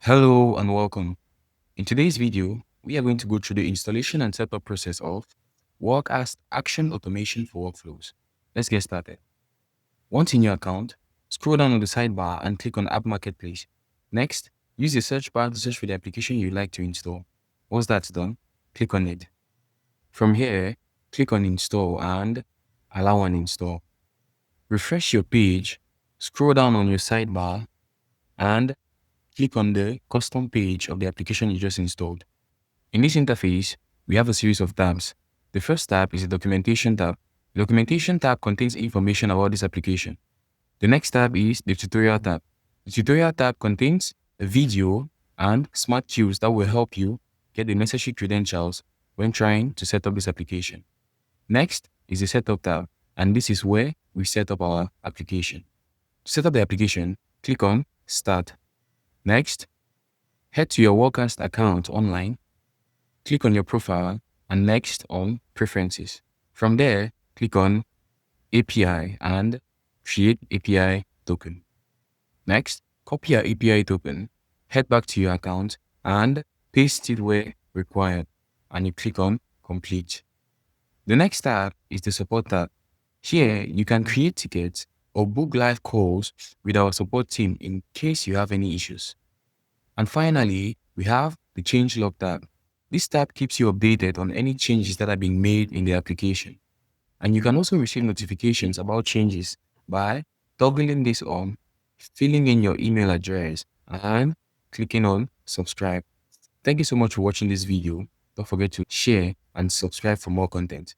Hello and welcome. In today's video, we are going to go through the installation and setup process of Workast Action Automation for Workflows. Let's get started. Once in your account, scroll down on the sidebar and click on App Marketplace. Next, use the search bar to search for the application you'd like to install. Once that's done, click on it. From here, click on Install and allow an install. Refresh your page, scroll down on your sidebar and click on the custom page of the application you just installed. In this interface, we have a series of tabs. The first tab is the documentation tab. The documentation tab contains information about this application. The next tab is the tutorial tab. The tutorial tab contains a video and smart cues that will help you get the necessary credentials when trying to set up this application. Next is the setup tab, and this is where we set up our application. To set up the application, click on Start. Next, head to your Workast account online, click on your profile, and next on Preferences. From there, click on API and create API token. Next, copy your API token, head back to your account, and paste it where required, and you click on Complete. The next tab is the Support tab. Here, you can create tickets or book live calls with our support team in case you have any issues. And finally, we have the Changelog tab. This tab keeps you updated on any changes that are being made in the application. And you can also receive notifications about changes by toggling this on, filling in your email address, and clicking on subscribe. Thank you so much for watching this video. Don't forget to share and subscribe for more content.